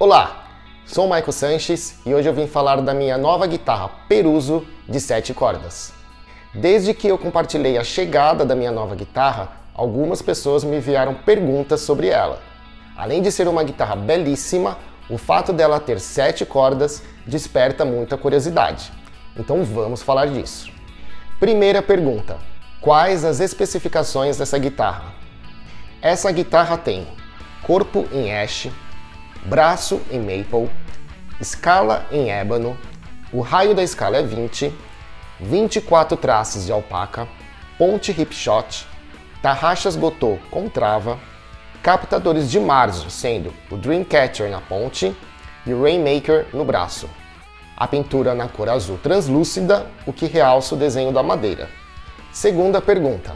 Olá, sou o Maico Sanches e hoje eu vim falar da minha nova guitarra Peruso de 7 cordas. Desde que eu compartilhei a chegada da minha nova guitarra, algumas pessoas me enviaram perguntas sobre ela. Além de ser uma guitarra belíssima, o fato dela ter 7 cordas desperta muita curiosidade. Então vamos falar disso. Primeira pergunta: quais as especificações dessa guitarra? Essa guitarra tem corpo em ash, braço em maple, escala em ébano, o raio da escala é 20, 24 traços de alpaca, ponte hipshot, tarraxas gotô com trava, captadores de marzo, sendo o Dreamcatcher na ponte e o Rainmaker no braço. A pintura na cor azul translúcida, o que realça o desenho da madeira. Segunda pergunta: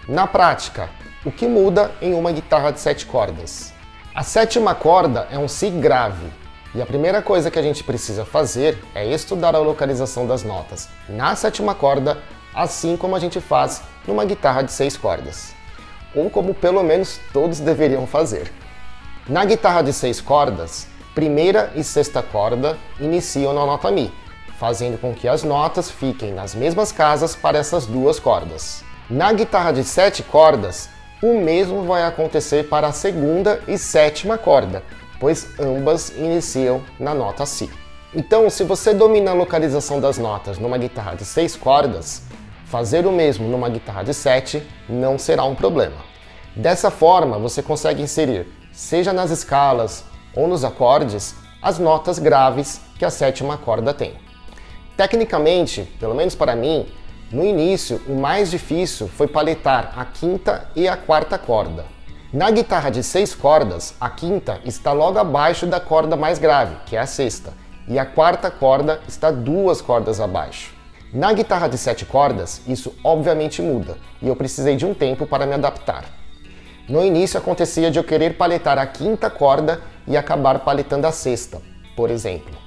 na prática, o que muda em uma guitarra de 7 cordas? A sétima corda é um Si grave, e a primeira coisa que a gente precisa fazer é estudar a localização das notas na sétima corda, assim como a gente faz numa guitarra de 6 cordas. Ou como pelo menos todos deveriam fazer. Na guitarra de 6 cordas, primeira e sexta corda iniciam na nota Mi, fazendo com que as notas fiquem nas mesmas casas para essas duas cordas. Na guitarra de 7 cordas, o mesmo vai acontecer para a segunda e sétima corda, pois ambas iniciam na nota Si. Então, se você domina a localização das notas numa guitarra de 6 cordas, fazer o mesmo numa guitarra de 7 não será um problema. Dessa forma, você consegue inserir, seja nas escalas ou nos acordes, as notas graves que a sétima corda tem. Tecnicamente, pelo menos para mim, no início o mais difícil foi paletar a quinta e a quarta corda. Na guitarra de 6 cordas, a quinta está logo abaixo da corda mais grave, que é a sexta, e a quarta corda está 2 cordas abaixo. Na guitarra de 7 cordas, isso obviamente muda, e eu precisei de um tempo para me adaptar. No início acontecia de eu querer paletar a quinta corda e acabar paletando a sexta, por exemplo.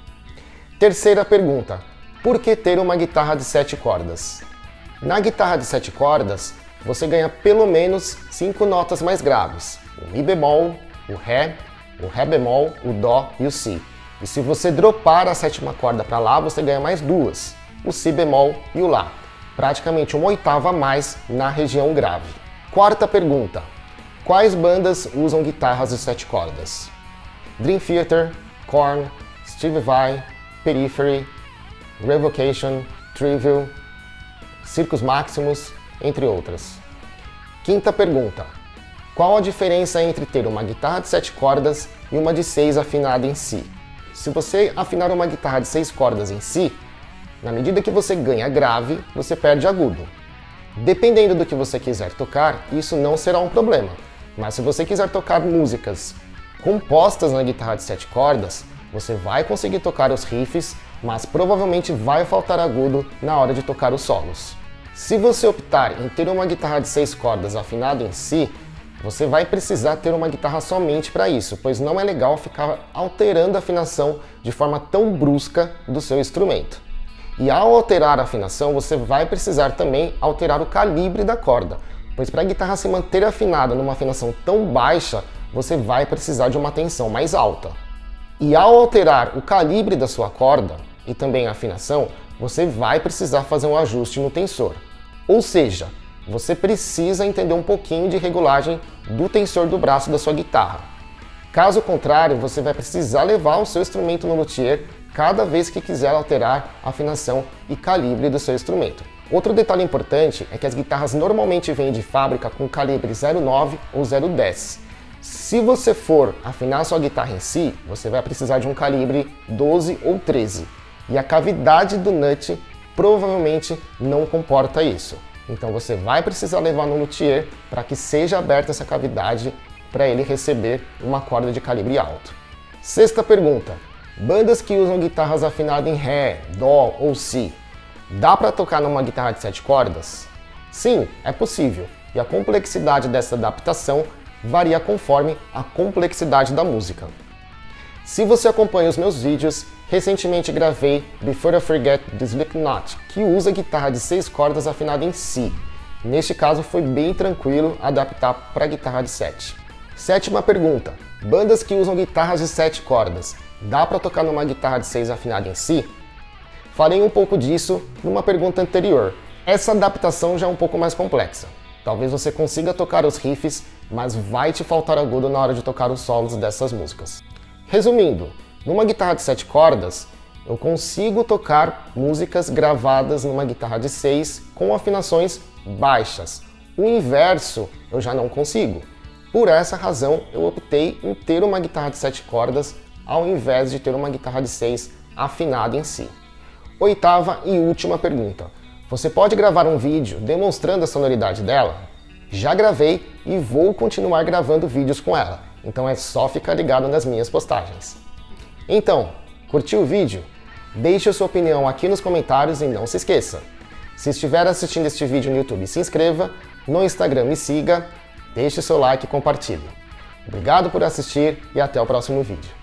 Terceira pergunta: por que ter uma guitarra de 7 cordas? Na guitarra de 7 cordas, você ganha pelo menos 5 notas mais graves: o Mi bemol, o Ré bemol, o Dó e o Si. E se você dropar a sétima corda para Lá, você ganha mais 2, o Si bemol e o Lá. Praticamente uma oitava a mais na região grave. Quarta pergunta: quais bandas usam guitarras de 7 cordas? Dream Theater, Korn, Stevie Vai, Periphery, Revocation, Trivial, Circus Maximus, entre outras. Quinta pergunta: qual a diferença entre ter uma guitarra de 7 cordas e uma de 6 afinada em Si? Se você afinar uma guitarra de 6 cordas em Si, na medida que você ganha grave, você perde agudo. Dependendo do que você quiser tocar, isso não será um problema, mas se você quiser tocar músicas compostas na guitarra de 7 cordas, você vai conseguir tocar os riffs, mas provavelmente vai faltar agudo na hora de tocar os solos. Se você optar em ter uma guitarra de 6 cordas afinada em Si, você vai precisar ter uma guitarra somente para isso, pois não é legal ficar alterando a afinação de forma tão brusca do seu instrumento. E ao alterar a afinação, você vai precisar também alterar o calibre da corda, pois para a guitarra se manter afinada numa afinação tão baixa, você vai precisar de uma tensão mais alta. E ao alterar o calibre da sua corda e também a afinação, você vai precisar fazer um ajuste no tensor. Ou seja, você precisa entender um pouquinho de regulagem do tensor do braço da sua guitarra. Caso contrário, você vai precisar levar o seu instrumento no luthier cada vez que quiser alterar a afinação e calibre do seu instrumento. Outro detalhe importante é que as guitarras normalmente vêm de fábrica com calibre 0,9 ou 0,10. Se você for afinar sua guitarra em Si, você vai precisar de um calibre 12 ou 13. E a cavidade do nut provavelmente não comporta isso. Então você vai precisar levar no luthier para que seja aberta essa cavidade para ele receber uma corda de calibre alto. Sexta pergunta: bandas que usam guitarras afinadas em Ré, Dó ou Si, dá para tocar numa guitarra de 7 cordas? Sim, é possível, e a complexidade dessa adaptação varia conforme a complexidade da música. Se você acompanha os meus vídeos, recentemente gravei Before I Forget the Slipknot, que usa guitarra de 6 cordas afinada em Si. Neste caso foi bem tranquilo adaptar para guitarra de 7. Sétima pergunta: bandas que usam guitarras de 7 cordas, dá para tocar numa guitarra de 6 afinada em si? Falei um pouco disso numa pergunta anterior. Essa adaptação já é um pouco mais complexa. Talvez você consiga tocar os riffs, mas vai te faltar agudo na hora de tocar os solos dessas músicas. Resumindo, numa guitarra de 7 cordas, eu consigo tocar músicas gravadas numa guitarra de 6 com afinações baixas. O inverso eu já não consigo. Por essa razão, eu optei em ter uma guitarra de 7 cordas ao invés de ter uma guitarra de 6 afinada em si. Oitava e última pergunta: você pode gravar um vídeo demonstrando a sonoridade dela? Já gravei e vou continuar gravando vídeos com ela, então é só ficar ligado nas minhas postagens. Então, curtiu o vídeo? Deixe a sua opinião aqui nos comentários e não se esqueça. Se estiver assistindo este vídeo no YouTube, se inscreva, no Instagram me siga, deixe seu like e compartilhe. Obrigado por assistir e até o próximo vídeo.